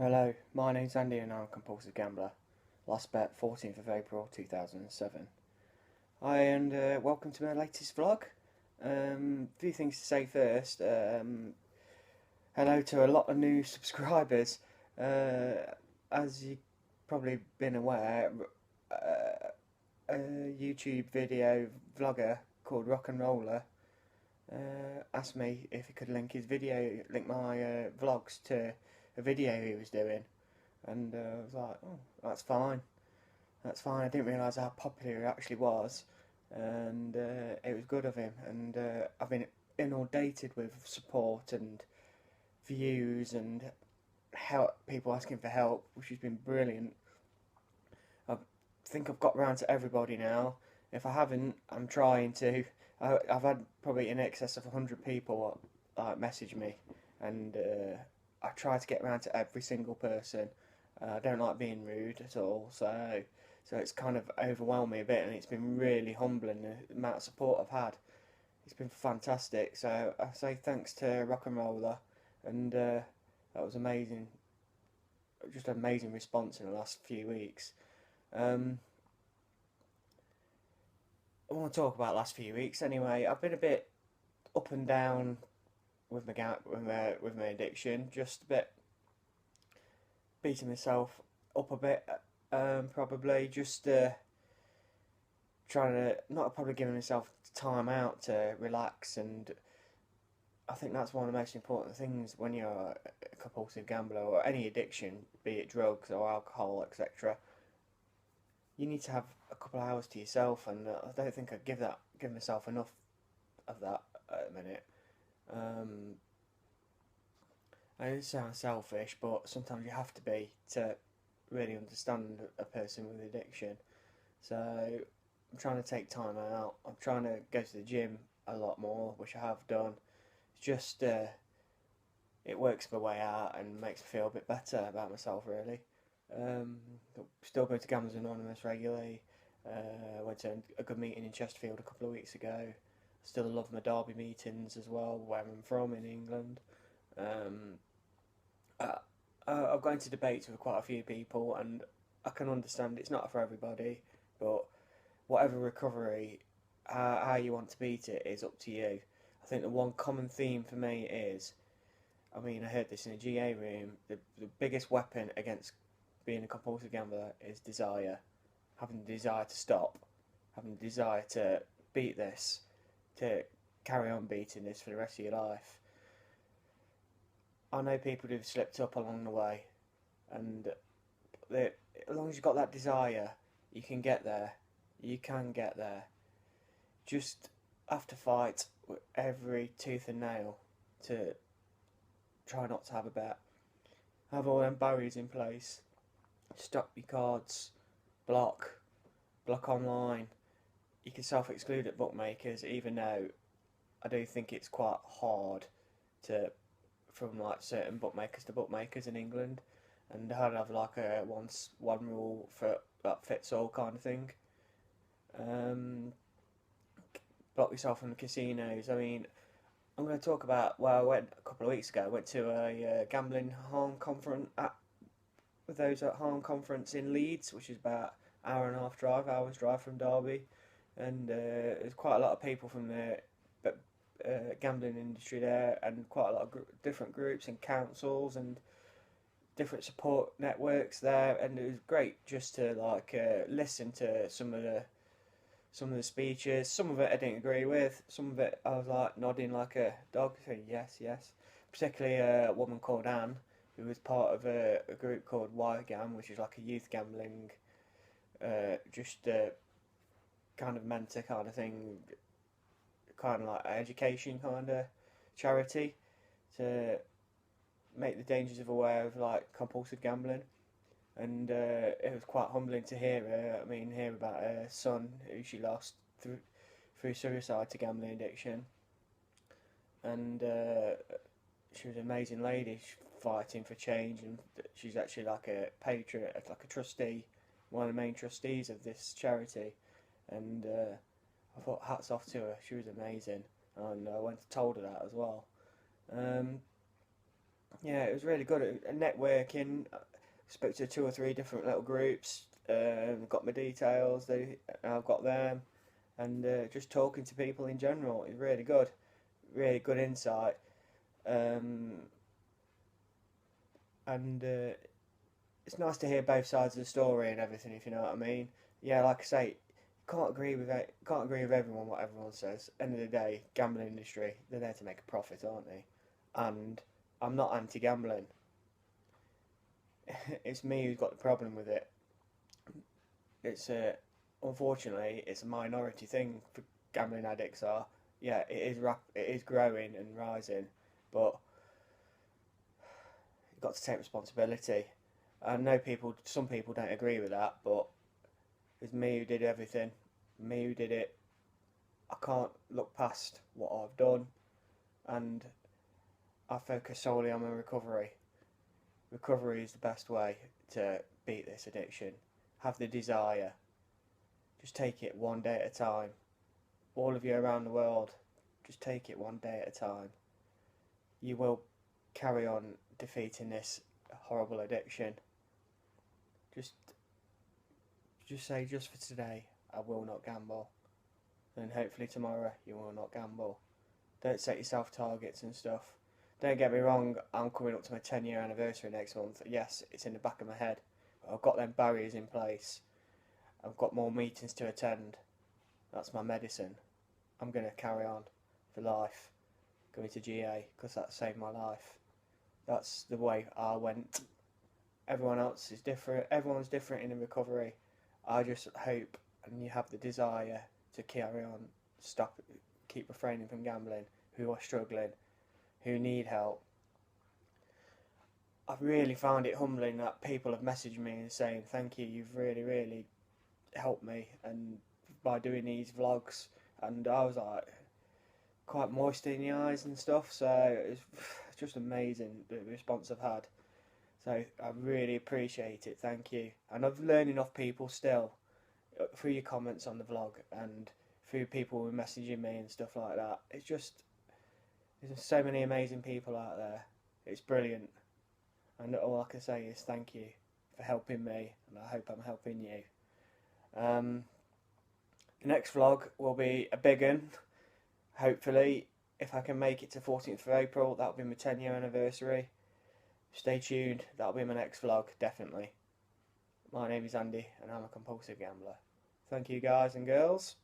Hello, my name's Andy and I'm a compulsive gambler. Last bet 14th of April 2007. Hi and welcome to my latest vlog. Few things to say first. Hello to a lot of new subscribers. As you've probably been aware, a YouTube video vlogger called Rock and Roller asked me if he could link my vlogs to a video he was doing. And I was like, oh, that's fine. That's fine. I didn't realise how popular he actually was, and it was good of him. And I've been inundated with support and views and help, people asking for help, which has been brilliant. I think I've got round to everybody now. If I haven't, I'm trying to. I've had probably in excess of 100 people message me, and I try to get round to every single person. I don't like being rude at all, so it's kind of overwhelmed me a bit, and it's been really humbling the amount of support I've had. It's been fantastic. So I say thanks to Rock and Roller, and that was amazing. Just an amazing response in the last few weeks. Um, I want to talk about the last few weeks anyway. I've been a bit up and down with my addiction, just a bit beating myself up a bit, probably just trying to not probably giving myself time out to relax, and I think that's one of the most important things when you're a compulsive gambler or any addiction, be it drugs or alcohol, etc. You need to have a couple of hours to yourself, and I don't think I give myself enough of that at the minute. Um, it sounds selfish, but sometimes you have to be to really understand a person with addiction. So I'm trying to take time out. I'm trying to go to the gym a lot more, which I have done. It's just it works my way out and makes me feel a bit better about myself, really. Um, Still go to Gamblers Anonymous regularly. Went to a good meeting in Chesterfield a couple of weeks ago. Still love my Derby meetings as well, where I'm from in England. Um, uh, I've gone into debates with quite a few people, and I can understand it's not for everybody, but whatever recovery, how you want to beat it is up to you. I think the one common theme for me is, I mean, I heard this in a GA room, the biggest weapon against being a compulsive gambler is desire. Having the desire to stop, having the desire to beat this, to carry on beating this for the rest of your life. I know people who've slipped up along the way, and as long as you've got that desire, you can get there. You can get there. Just have to fight with every tooth and nail to try not to have a bet. Have all them barriers in place. Stop your cards. Block. Block online. You can self-exclude at bookmakers, even though I do think it's quite hard to from like certain bookmakers to bookmakers in England, and I'd have like a one rule for that fits all kind of thing. Um, Block yourself from the casinos. I mean, I'm going to talk about. Well, I went a couple of weeks ago. I went to a gambling harm conference with those at harm conference in Leeds, which is about hours drive from Derby, and there's quite a lot of people from the gambling industry there, and quite a lot of different groups and councils and different support networks there, and it was great just to like listen to some of the speeches. Some of it I didn't agree with. Some of it I was like nodding like a dog, saying yes, yes. Particularly a woman called Anne, who was part of a group called YGAM, which is like a youth gambling, just kind of mentor kind of thing, kind of like education kind of charity to make the dangers of aware of like compulsive gambling. And it was quite humbling to hear her. I mean, hear about her son who she lost through suicide to gambling addiction, and she was an amazing lady. She's fighting for change, and she's actually like a patriot, like a trustee, one of the main trustees of this charity. And I thought hats off to her. She was amazing, and I went and told her that as well. Um, Yeah, it was really good. Networking, spoke to 2 or 3 different little groups, got my details, I've got them, and just talking to people in general is really good insight. Um, and it's nice to hear both sides of the story and everything, if you know what I mean. Yeah, like I say, can't agree with everyone what everyone says. End of the day, gambling industry, they're there to make a profit, aren't they? And I'm not anti-gambling. It's me who's got the problem with it. It's unfortunately it's a minority thing for gambling addicts are. Yeah, it is growing and rising, but you've got to take responsibility. I know some people don't agree with that, but it's me who did everything, me who did it. I can't look past what I've done, and I focus solely on my recovery. Recovery is the best way to beat this addiction. Have the desire. Just take it one day at a time. All of you around the world, just take it one day at a time. You will carry on defeating this horrible addiction. Just, just say, just for today, I will not gamble. And hopefully tomorrow, you will not gamble. Don't set yourself targets and stuff. Don't get me wrong, I'm coming up to my 10-year anniversary next month. Yes, it's in the back of my head. But I've got them barriers in place. I've got more meetings to attend. That's my medicine. I'm going to carry on for life, going to GA, because that saved my life. That's the way I went. Everyone else is different. Everyone's different in the recovery. I just hope and you have the desire to carry on, keep refraining from gambling, who are struggling, who need help. I've really found it humbling that people have messaged me and saying thank you, you've really, really helped me, and by doing these vlogs, and I was like quite moist in the eyes and stuff, so it's just amazing the response I've had. So I really appreciate it, thank you. And I've learned off people still through your comments on the vlog and through people who are messaging me and stuff like that. It's just, there's so many amazing people out there. It's brilliant. And all I can say is thank you for helping me, and I hope I'm helping you. The next vlog will be a big one. Hopefully, if I can make it to 14th of April, that'll be my 10-year anniversary. Stay tuned, that'll be my next vlog, definitely. My name is Andy, and I'm a compulsive gambler. Thank you guys and girls.